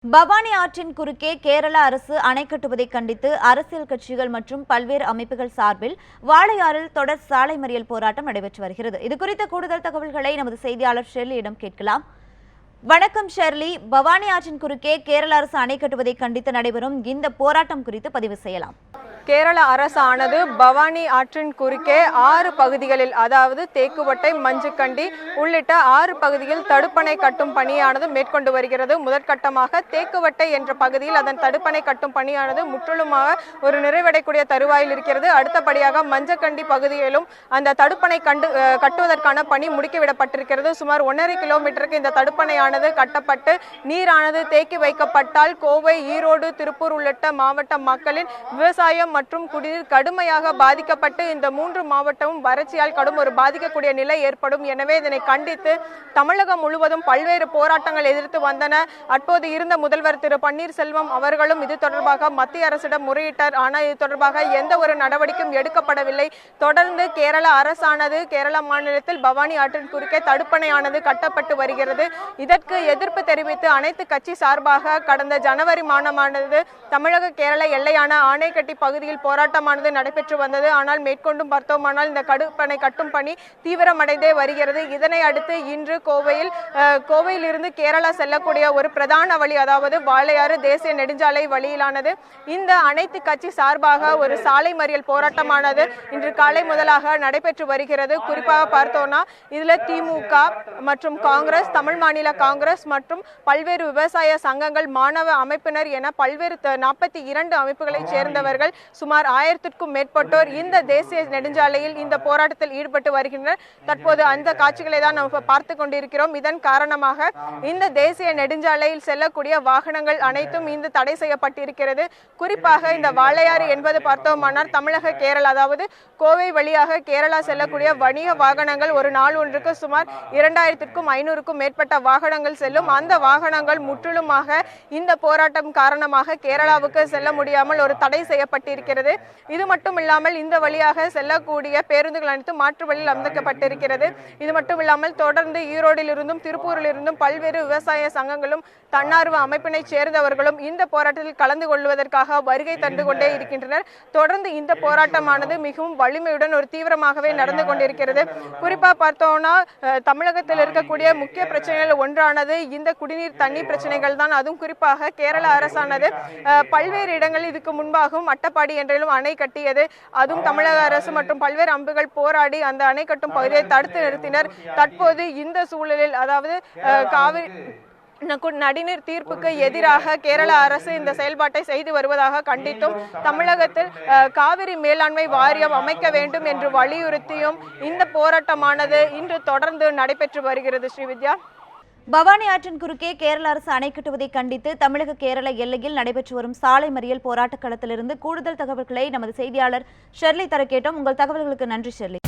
பவானி ஆற்றின் குறுக்கே கேரள அரசு அணை கட்டுவதை கண்டித்து அரசியல் கட்சிகள் மற்றும் பல்வேறு அமைப்புகள் சார்பில் வாளையாறில் தொடர் சாலை மறியல் போராட்டம் நடைபெற்று வருகிறது. இதுகுறித்த கூடுதல் தகவல்களை நமது செய்தியாளர் ஷெர்லியிடம் கேட்கலாம். வணக்கம் ஷெர்லி, பவானி ஆற்றின் குறுக்கே கேரள அரசு அணை கட்டுவதை கண்டித்து நடைபெறும் இந்த போராட்டம் குறித்து பதிவு செய்யலாம். கேரள அரசானது பவானி ஆற்றின் குறுக்கே 6 பகுதிகளில், அதாவது தேக்குவட்டை, மஞ்சுக்கண்டி உள்ளிட்ட 6 பகுதியில் தடுப்பணை கட்டும் பணியானது மேற்கொண்டு வருகிறது. முதற்கட்டமாக தேக்குவட்டை என்ற பகுதியில் அதன் தடுப்பணை கட்டும் பணியானது முற்றிலுமாக ஒரு நிறைவடையக்கூடிய தருவாயில் இருக்கிறது. அடுத்தபடியாக மஞ்சக்கண்டி பகுதியிலும் அந்த தடுப்பணை கட்டுவதற்கான பணி முடுக்கிவிடப்பட்டிருக்கிறது. சுமார் 1.5 கிலோமீட்டருக்கு இந்த தடுப்பணையானது கட்டப்பட்டு நீரானது தேக்கி வைக்கப்பட்டால் கோவை, ஈரோடு, திருப்பூர் உள்ளிட்ட மாவட்ட மக்களின் விவசாயம் மற்றும் குடிநீர் கடுமையாக பாதிக்கப்பட்டு இந்த 3 மாவட்டமும் வறட்சியால் கடும் ஒரு பாதிக்கக்கூடிய நிலை ஏற்படும். எனவே இதனை கண்டித்து தமிழகம் முழுவதும் பல்வேறு போராட்டங்கள் எதிர்த்து வந்தன. அப்போது இருந்த முதல்வர் திரு பன்னீர்செல்வம் அவர்களும் இது தொடர்பாக மத்திய அரசிடம் முறையிட்டார். ஆனால் இது தொடர்பாக எந்த ஒரு நடவடிக்கையும் எடுக்கப்படவில்லை. தொடர்ந்து கேரள அரசானது கேரள மாநிலத்தில் பவானி ஆற்றின் குறுக்கே தடுப்பணையானது கட்டப்பட்டு வருகிறது. இதற்கு எதிர்ப்பு தெரிவித்து அனைத்து கட்சி சார்பாக கடந்த ஜனவரி மாதமானது தமிழக கேரள எல்லையான ஆணைக்கட்டி பகுதியில் போராட்டமானது நடைபெற்று வந்தது. ஆனால் மேற்கொண்டும் பார்த்தோமானால் இந்த தடுப்பணை கட்டும் பணி தீவிரமடைந்தே வருகிறது. இதனை அடுத்து இன்று கோவையில் இருந்து கேரளா செல்லக்கூடிய ஒரு பிரதான வழி, அதாவது வாளையாறு தேசிய நெடுஞ்சாலை வழியிலானது இந்த அனைத்து கட்சி சார்பாக ஒரு சாலை மறியல் போராட்டமானது இன்று காலை முதலாக நடைபெற்று வருகிறது. குறிப்பாக பார்த்தோம்னா இதுல திமுக மற்றும் காங்கிரஸ், தமிழ் மாநில காங்கிரஸ் மற்றும் பல்வேறு விவசாய சங்கங்கள், மாணவ அமைப்பினர் என பல்வேறு 42 அமைப்புகளை சேர்ந்தவர்கள் சுமார் 1000க்கும் மேற்பட்டோர் இந்த தேசிய நெடுஞ்சாலையில் இந்த போராட்டத்தில் ஈடுபட்டு வருகின்றனர். தற்போது அந்த காட்சிகளை தான் நாம் பார்த்து கொண்டிருக்கிறோம். இதன் காரணமாக இந்த தேசிய நெடுஞ்சாலையில் செல்லக்கூடிய வாகனங்கள் அனைத்தும் இந்த தடை செய்யப்பட்டிருக்கிறது. குறிப்பாக இந்த வாளையாறு என்பது பார்த்தோமானால் தமிழக கேரளா, அதாவது கோவை வழியாக கேரளா செல்லக்கூடிய வணிக வாகனங்கள் ஒரு நாள் ஒன்றுக்கு சுமார் 2500க்கும் மேற்பட்ட வாகனங்கள் செல்லும். அந்த வாகனங்கள் முற்றிலுமாக இந்த போராட்டம் காரணமாக கேரளாவுக்கு செல்ல முடியாமல் ஒரு தடை செய்யப்பட்டிருக்கிறது. இது மட்டும் இல்லாமல் இந்த வழியாக செல்லக்கூடிய பேருந்துகள் அனைத்தும் மாற்று வழியில் அமைக்கப்பட்டிருக்கிறது. இது மட்டும் இல்லாமல் தொடர்ந்து ஈரோடிலிருந்தும் திருப்பூரிலிருந்தும் பல்வேறு விவசாய சங்கங்களும் தன்னார்வ அமைப்பினை சேர்ந்தவர்களும் இந்த போராட்டத்தில் கலந்து கொள்வதற்காக வருகை தந்து கொண்டே இருக்கின்றனர். தொடர்ந்து இந்த போராட்டமானது மிகவும் வலிமையுடன் ஒரு தீவிரமாகவே நடந்து கொண்டிருக்கிறது. குறிப்பாக பார்த்தோம்னா தமிழகத்தில் இருக்கக்கூடிய முக்கிய பிரச்சனைகள் ஒன்றானது இந்த குடிநீர் தண்ணீர் பிரச்சனைகள் தான். அதுவும் குறிப்பாக கேரள அரசானது பல்வேறு இடங்களில் இதுக்கு முன்பாகவும் அட்டப்பாடி என்றிலும் அணை கட்டியது. அதுவும் தமிழக அரசு மற்றும் பல்வேறு அமைப்புகள் போராடி அந்த அணை கட்டும் பகுதியை தடுத்து நிறுத்தினர். தற்போது இந்த சூழலில், அதாவது காவிரி நடிநீர் தீர்ப்புக்கு எதிராக கேரள அரசு இந்த செயல்பாட்டை செய்து வருவதாக கண்டித்தும் தமிழகத்தில் காவிரி மேலாண்மை வாரியம் அமைக்க வேண்டும் என்று வலியுறுத்தியும் இந்த போராட்டமானது இன்று தொடர்ந்து நடைபெற்று வருகிறது. ஸ்ரீவித்யா, பவானி ஆற்றின் குறுக்கே கேரள அரசு அணை கட்டுவதை கண்டித்து தமிழக கேரள எல்லையில் நடைபெற்று வரும் சாலை மறியல் போராட்ட களத்திலிருந்து கூடுதல் தகவல்களை நமது செய்தியாளர் ஷெர்லி தர கேட்டோம். உங்கள் தகவல்களுக்கு நன்றி ஷெர்லி.